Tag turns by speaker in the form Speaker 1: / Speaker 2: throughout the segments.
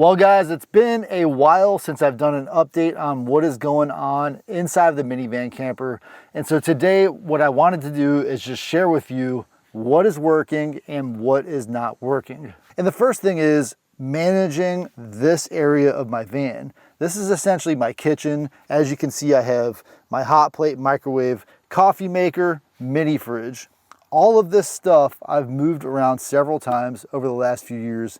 Speaker 1: Well guys, it's been a while since I've done an update on what is going on inside of the minivan camper. And so today what I wanted to do is just share with you what is working and what is not working. And the first thing is managing this area of my van. This is essentially my kitchen. As you can see, I have my hot plate, microwave, coffee maker, mini fridge. All of this stuff I've moved around several times over the last few years.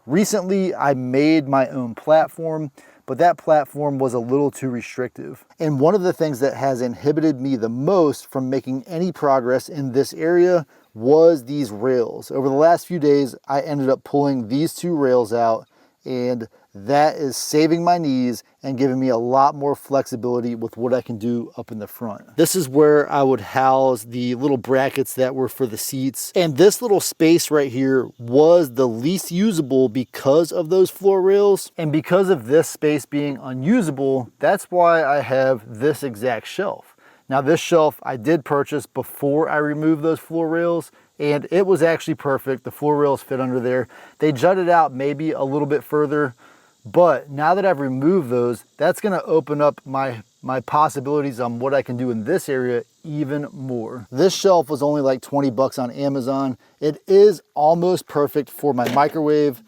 Speaker 1: Recently, I made my own platform, but that platform was a little too restrictive. And one of the things that has inhibited me the most from making any progress in this area was these rails. Over the last few days, I ended up pulling these two rails out, and that is saving my knees and giving me a lot more flexibility with what I can do up in the front. This is where I would house the little brackets that were for the seats. And this little space right here was the least usable because of those floor rails. And because of this space being unusable, that's why I have this exact shelf. Now this shelf I did purchase before I removed those floor rails, and it was actually perfect. The floor rails fit under there. They jutted out maybe a little bit further, but now that I've removed those, that's gonna open up my possibilities on what I can do in this area even more. This shelf was only like 20 bucks on Amazon. It is almost perfect for my microwave.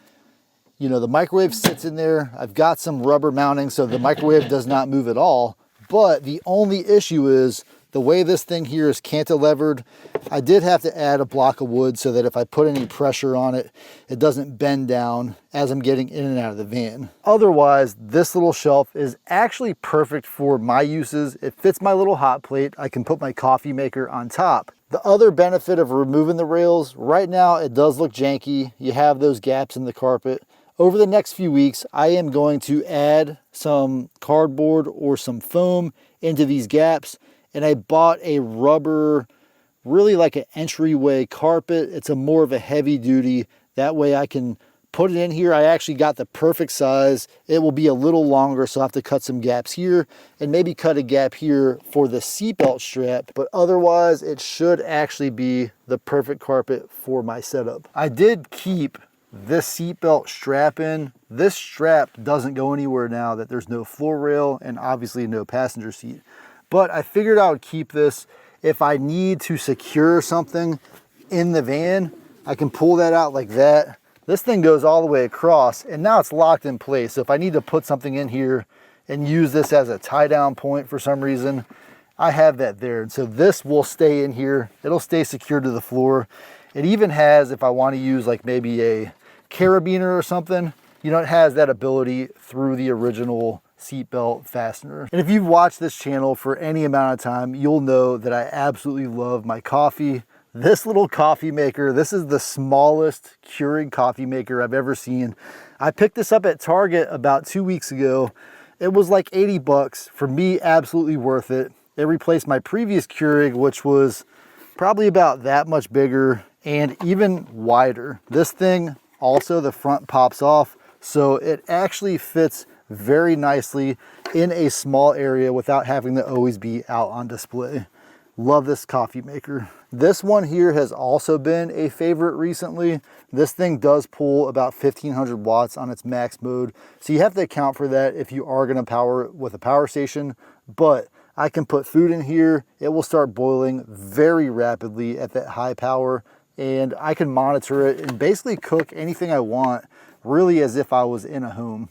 Speaker 1: You know, the microwave sits in there. I've got some rubber mounting so the microwave does not move at all. But the only issue is the way this thing here is cantilevered. I did have to add a block of wood so that if I put any pressure on it, it doesn't bend down as I'm getting in and out of the van. Otherwise, this little shelf is actually perfect for my uses. It fits my little hot plate. I can put my coffee maker on top. The other benefit of removing the rails, right now it does look janky. You have those gaps in the carpet. Over the next few weeks, I am going to add some cardboard or some foam into these gaps. And I bought a rubber, really like an entryway carpet. It's a more of a heavy duty. That way I can put it in here. I actually got the perfect size. It will be a little longer, so I'll have to cut some gaps here and maybe cut a gap here for the seatbelt strap. But otherwise, it should actually be the perfect carpet for my setup. I did keep this seatbelt strap in. This strap doesn't go anywhere now that there's no floor rail and obviously no passenger seat. But I figured I would keep this. If I need to secure something in the van, I can pull that out like that. This thing goes all the way across and now it's locked in place. So if I need to put something in here and use this as a tie down point for some reason, I have that there. And so this will stay in here. It'll stay secured to the floor. It even has, if I want to use like maybe a carabiner or something, you know, it has that ability through the original seatbelt fastener. And if you've watched this channel for any amount of time, you'll know that I absolutely love my coffee. This little coffee maker, this is the smallest Keurig coffee maker I've ever seen. I picked this up at Target about 2 weeks ago. It was like 80 bucks. For me, absolutely worth it. It replaced my previous Keurig, which was probably about that much bigger and even wider. This thing also, the front pops off, so it actually fits very nicely in a small area without having to always be out on display. Love this coffee maker. This one here has also been a favorite recently. This thing does pull about 1500 watts on its max mode, so you have to account for that if you are going to power it with a power station. But I can put food in here. It will start boiling very rapidly at that high power, and I can monitor it and basically cook anything I want, really as if I was in a home.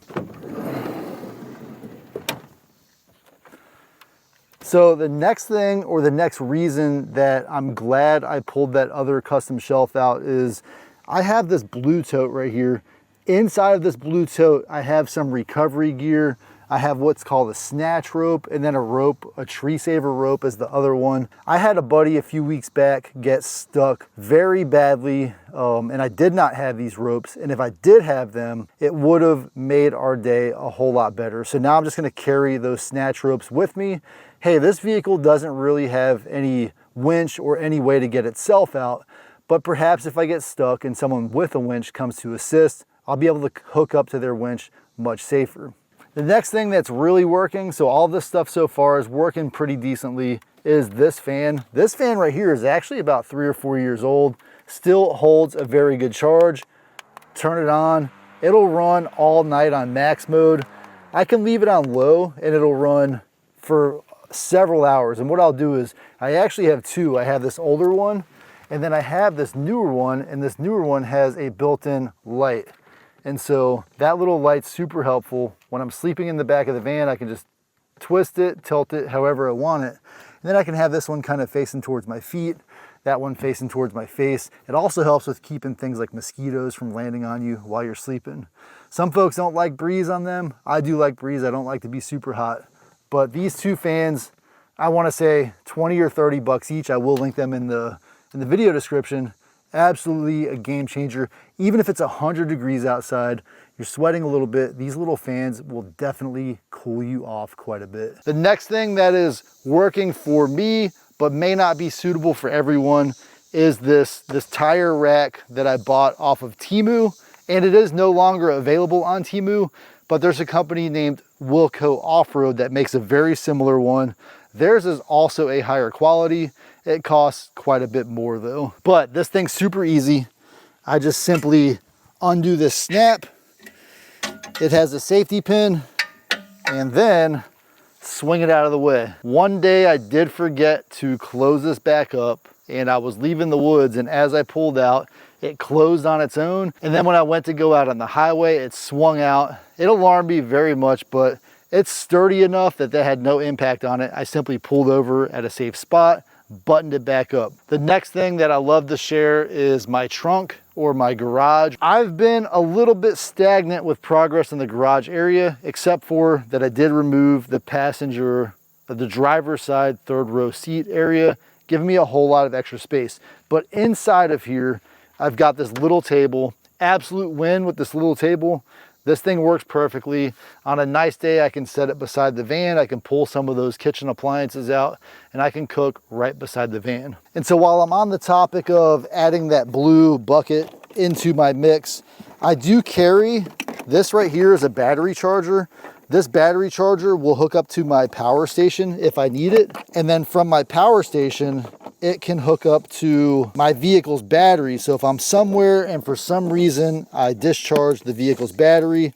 Speaker 1: So the next thing, or the next reason that I'm glad I pulled that other custom shelf out, is I have this blue tote right here. Inside of this blue tote, I have some recovery gear. I have what's called a snatch rope, and then a rope, a tree saver rope is the other one. I had a buddy a few weeks back get stuck very badly, and I did not have these ropes. And if I did have them, it would have made our day a whole lot better. So now I'm just gonna carry those snatch ropes with me. Hey, this vehicle doesn't really have any winch or any way to get itself out, but perhaps if I get stuck and someone with a winch comes to assist, I'll be able to hook up to their winch much safer. The next thing that's really working, so all this stuff so far is working pretty decently, is this fan. This fan right here is actually about 3 or 4 years old, still holds a very good charge. Turn it on, It'll run all night on max mode. I can leave it on low and it'll run for several hours. And what I'll do is, I actually have two. I have this older one, and then I have this newer one, and this newer one has a built-in light. And so that little light's super helpful. When I'm sleeping in the back of the van, I can just twist it, tilt it however I want it. And then I can have this one kind of facing towards my feet, that one facing towards my face. It also helps with keeping things like mosquitoes from landing on you while you're sleeping. Some folks don't like breeze on them. I do like breeze. I don't like to be super hot. But these two fans, I want to say 20 or 30 bucks each. I will link them in the video description. Absolutely a game changer. Even if it's 100 degrees outside, you're sweating a little bit, these little fans will definitely cool you off quite a bit. The next thing that is working for me, but may not be suitable for everyone, is this tire rack that I bought off of Temu. And it is no longer available on Temu, but there's a company named Wilco Off-Road that makes a very similar one. Theirs is also a higher quality. It costs quite a bit more though. But this thing's super easy. I just simply undo this snap. It has a safety pin, and then swing it out of the way. One day I did forget to close this back up, and I was leaving the woods, and as I pulled out, it closed on its own. And then when I went to go out on the highway, it swung out. It alarmed me very much, but it's sturdy enough that had no impact on it. I simply pulled over at a safe spot, buttoned it back up. The next thing that I love to share is my trunk or my garage. I've been a little bit stagnant with progress in the garage area, except for that I did remove the passenger, the driver's side third row seat area, giving me a whole lot of extra space. But inside of here, I've got this little table. Absolute win with this little table. This thing works perfectly. On a nice day, I can set it beside the van. I can pull some of those kitchen appliances out, and I can cook right beside the van. And so while I'm on the topic of adding that blue bucket into my mix, I do carry this right here as a battery charger. This battery charger will hook up to my power station if I need it. And then from my power station, it can hook up to my vehicle's battery. So if I'm somewhere and for some reason I discharge the vehicle's battery,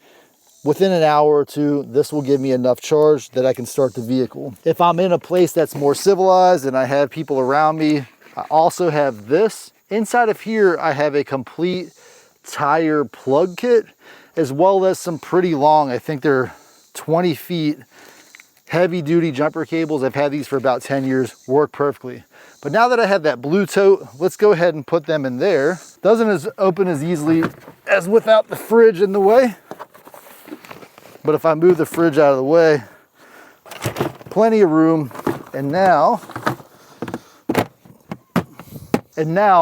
Speaker 1: within an hour or two, this will give me enough charge that I can start the vehicle. If I'm in a place that's more civilized and I have people around me, I also have this. Inside of here, I have a complete tire plug kit, as well as some pretty long, I think they're 20 feet, heavy duty jumper cables. I've had these for about 10 years, work perfectly. But now that I have that blue tote, let's go ahead and put them in there. Doesn't open as easily as without the fridge in the way. But if I move the fridge out of the way, plenty of room. And now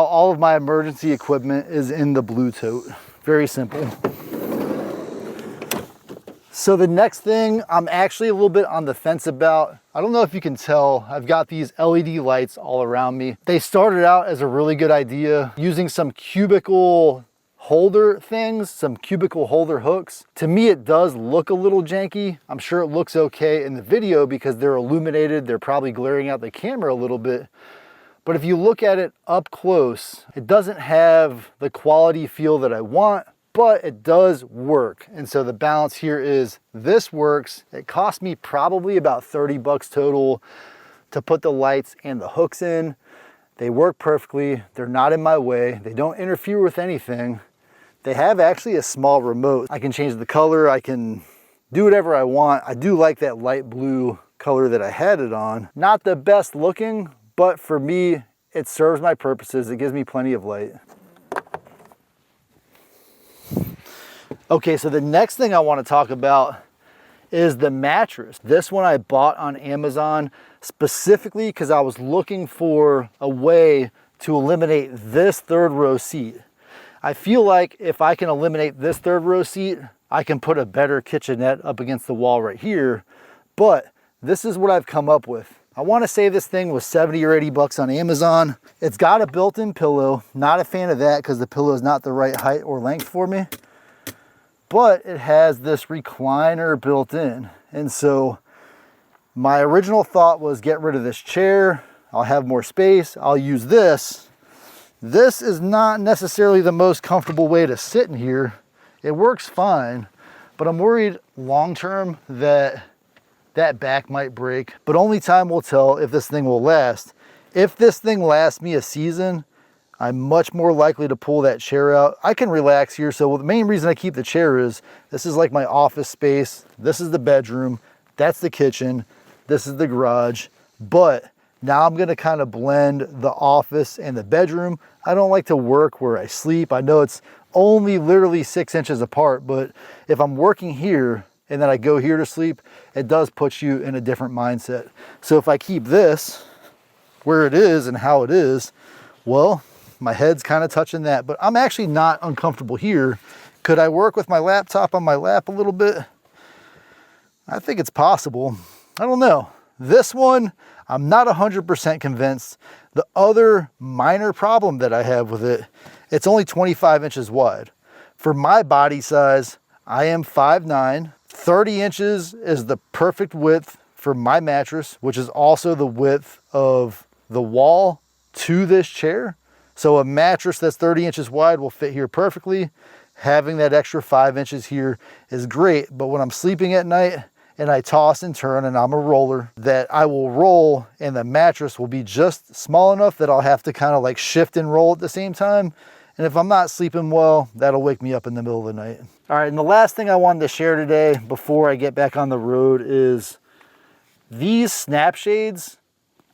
Speaker 1: all of my emergency equipment is in the blue tote. Very simple. So the next thing I'm actually a little bit on the fence about. I don't know if you can tell, I've got these LED lights all around me. They started out as a really good idea using some cubicle holder things, some cubicle holder hooks. To me, it does look a little janky. I'm sure it looks okay in the video because they're illuminated. They're probably glaring out the camera a little bit. But if you look at it up close, it doesn't have the quality feel that I want, but it does work. And so the balance here is this works. It cost me probably about 30 bucks total to put the lights and the hooks in. They work perfectly. They're not in my way. They don't interfere with anything. They have actually a small remote. I can change the color. I can do whatever I want. I do like that light blue color that I had it on. Not the best looking, but for me, it serves my purposes. It gives me plenty of light. Okay, so the next thing I want to talk about is the mattress. This one I bought on Amazon specifically because I was looking for a way to eliminate this third row seat. I feel like if I can eliminate this third row seat, I can put a better kitchenette up against the wall right here. But this is what I've come up with. I want to say this thing was 70 or 80 bucks on Amazon. It's got a built-in pillow. Not a fan of that because the pillow is not the right height or length for me. But it has this recliner built in. And so my original thought was get rid of this chair. I'll have more space. I'll use this. This is not necessarily the most comfortable way to sit in here. It works fine, but I'm worried long-term that that back might break, but only time will tell if this thing will last. If this thing lasts me a season, I'm much more likely to pull that chair out. I can relax here. So the main reason I keep the chair is this is like my office space. This is the bedroom. That's the kitchen. This is the garage. But now I'm gonna kind of blend the office and the bedroom. I don't like to work where I sleep. I know it's only literally 6 inches apart, but if I'm working here and then I go here to sleep, it does put you in a different mindset. So if I keep this where it is and how it is, well, my head's kind of touching that, but I'm actually not uncomfortable here. Could I work with my laptop on my lap a little bit? I think it's possible. I don't know. This one, I'm not 100% convinced. The other minor problem that I have with it, it's only 25 inches wide. For my body size, I am 5'9". 30 inches is the perfect width for my mattress, which is also the width of the wall to this chair. So a mattress that's 30 inches wide will fit here perfectly. Having that extra 5 inches here is great, but when I'm sleeping at night and I toss and turn, and I'm a roller, that I will roll and the mattress will be just small enough that I'll have to kind of like shift and roll at the same time. And if I'm not sleeping well, that'll wake me up in the middle of the night. All right, and the last thing I wanted to share today before I get back on the road is these snap shades.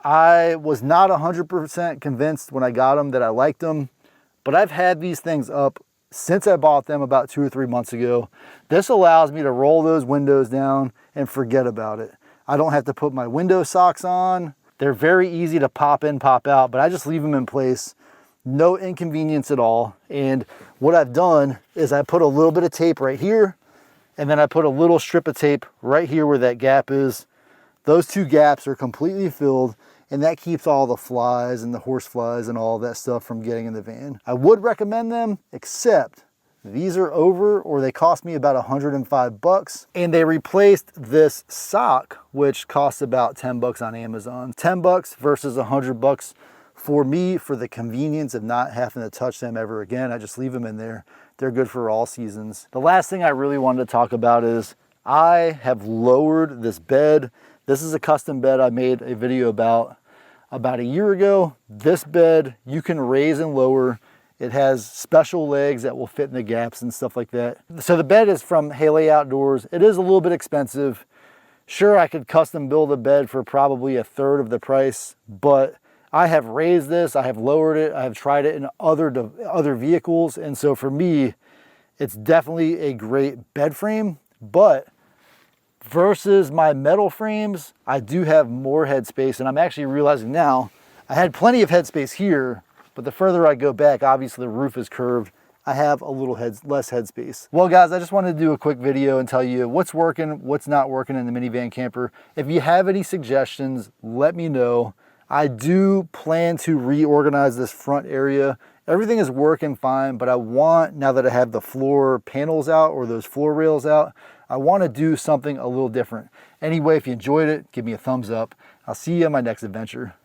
Speaker 1: I was not 100% convinced when I got them that I liked them, but I've had these things up since I bought them about 2 or 3 months ago. This allows me to roll those windows down and forget about it. I don't have to put my window socks on. They're very easy to pop in, pop out, but I just leave them in place. No inconvenience at all. And what I've done is I put a little bit of tape right here, and then I put a little strip of tape right here where that gap is. Those 2 gaps are completely filled, and that keeps all the flies and the horse flies and all that stuff from getting in the van. I would recommend them, except these are over, or they cost me about 105 bucks, and they replaced this sock, which costs about 10 bucks on Amazon. 10 bucks versus 100 bucks for me, for the convenience of not having to touch them ever again. I just leave them in there. They're good for all seasons. The last thing I really wanted to talk about is I have lowered this bed. This is a custom bed I made a video about a year ago. This bed you can raise and lower. It has special legs that will fit in the gaps and stuff like that. So the bed is from Haley Outdoors. It is a little bit expensive. Sure, I could custom build a bed for probably 1/3 of the price, but I have raised this, I have lowered it, I have tried it in other vehicles, and so for me, it's definitely a great bed frame, but versus my metal frames, I do have more headspace, and I'm actually realizing now, I had plenty of headspace here, but the further I go back, obviously the roof is curved, I have a little less headspace. Well guys, I just wanted to do a quick video and tell you what's working, what's not working in the minivan camper. If you have any suggestions, let me know. I do plan to reorganize this front area. Everything is working fine, but I want, now that I have the floor panels out or those floor rails out, I want to do something a little different. Anyway, if you enjoyed it, give me a thumbs up. I'll see you on my next adventure.